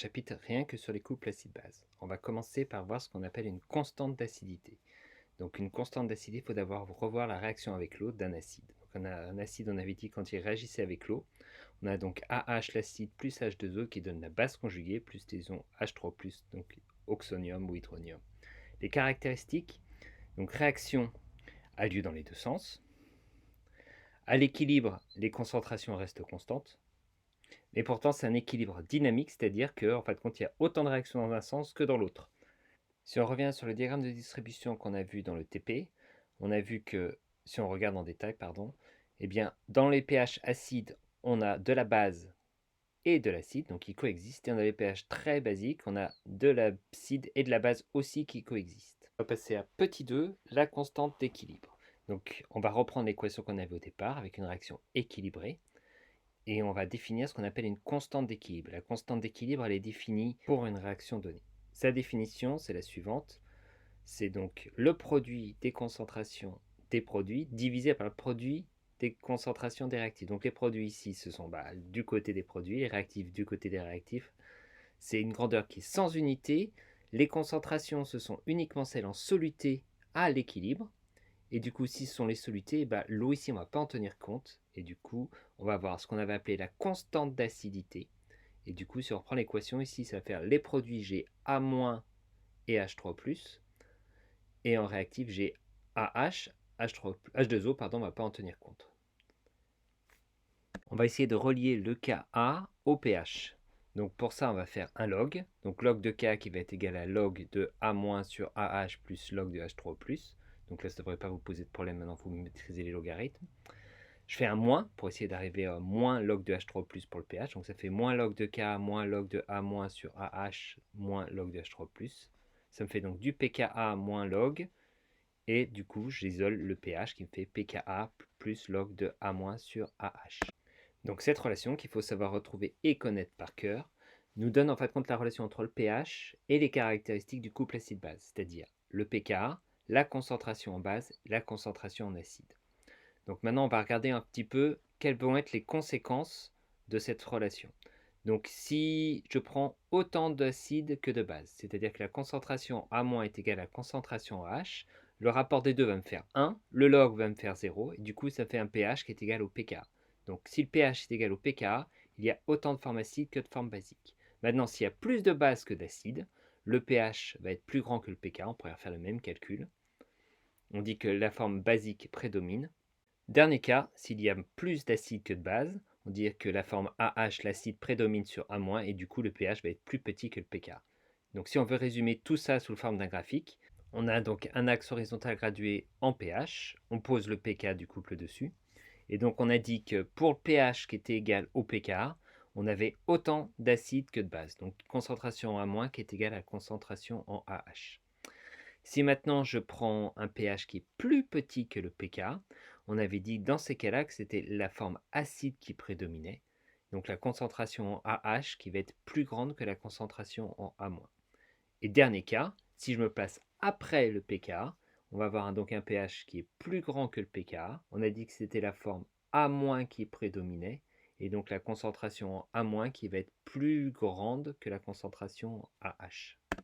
chapitre rien que sur les couples acide-base. On va commencer par voir ce qu'on appelle une constante d'acidité. Donc une constante d'acidité, il faut d'abord revoir la réaction avec l'eau d'un acide. Donc on a un acide, on avait dit quand il réagissait avec l'eau. On a donc AH l'acide plus H2O qui donne la base conjuguée plus liaison H3+, donc oxonium ou hydronium. Les caractéristiques, donc réaction a lieu dans les deux sens. À l'équilibre, les concentrations restent constantes. Mais pourtant, c'est un équilibre dynamique, c'est-à-dire qu'en fin de compte, il y a autant de réactions dans un sens que dans l'autre. Si on revient sur le diagramme de distribution qu'on a vu dans le TP, on a vu que, si on regarde en détail, eh bien, dans les pH acides, on a de la base et de l'acide, donc qui coexistent. Et dans les pH très basiques, on a de l'acide et de la base aussi qui coexistent. On va passer à petit 2, la constante d'équilibre. Donc, on va reprendre l'équation qu'on avait au départ avec une réaction équilibrée. Et on va définir ce qu'on appelle une constante d'équilibre. La constante d'équilibre, elle est définie pour une réaction donnée. Sa définition, c'est la suivante. C'est donc le produit des concentrations des produits divisé par le produit des concentrations des réactifs. Donc les produits ici, ce sont du côté des produits, les réactifs du côté des réactifs. C'est une grandeur qui est sans unité. Les concentrations, ce sont uniquement celles en soluté à l'équilibre. Et du coup, si ce sont les solutés, l'eau ici, on ne va pas en tenir compte. Et du coup, on va avoir ce qu'on avait appelé la constante d'acidité. Et du coup, si on reprend l'équation ici, ça va faire les produits G A- et H3+. Et en réactif, j'ai AH, H2O, on ne va pas en tenir compte. On va essayer de relier le Ka au pH. Donc pour ça, on va faire un log. Donc log de K qui va être égal à log de A- sur AH plus log de H3+. Donc là, ça ne devrait pas vous poser de problème maintenant, vous maîtrisez les logarithmes. Je fais un moins pour essayer d'arriver à moins log de H3+ pour le pH. Donc ça fait moins log de K, moins log de A- sur AH, moins log de H3+. Ça me fait donc du pKa moins log. Et du coup, j'isole le pH qui me fait pKa plus log de A- sur AH. Donc cette relation qu'il faut savoir retrouver et connaître par cœur nous donne en fait compte la relation entre le pH et les caractéristiques du couple acide-base, c'est-à-dire le pKa, la concentration en base, la concentration en acide. Donc maintenant, on va regarder un petit peu quelles vont être les conséquences de cette relation. Donc si je prends autant d'acide que de base, c'est-à-dire que la concentration A- est égale à la concentration H, le rapport des deux va me faire 1, le log va me faire 0, et du coup ça fait un pH qui est égal au pKa. Donc si le pH est égal au pKa, il y a autant de formes acides que de formes basiques. Maintenant, s'il y a plus de base que d'acide, le pH va être plus grand que le pKa, on pourrait faire le même calcul. On dit que la forme basique prédomine. Dernier cas, s'il y a plus d'acide que de base, on dit que la forme AH, l'acide, prédomine sur A- et du coup le pH va être plus petit que le pK. Donc si on veut résumer tout ça sous forme d'un graphique, on a donc un axe horizontal gradué en pH, on pose le pK du couple dessus, et donc on a dit que pour le pH qui était égal au pKa, on avait autant d'acide que de base, donc concentration en A- qui est égale à la concentration en AH. Si maintenant je prends un pH qui est plus petit que le pK, on avait dit dans ces cas-là que c'était la forme acide qui prédominait, donc la concentration en AH qui va être plus grande que la concentration en A-. Et dernier cas, si je me place après le pKa, on va avoir donc un pH qui est plus grand que le pKa. On a dit que c'était la forme A- qui prédominait, et donc la concentration en A- qui va être plus grande que la concentration en AH.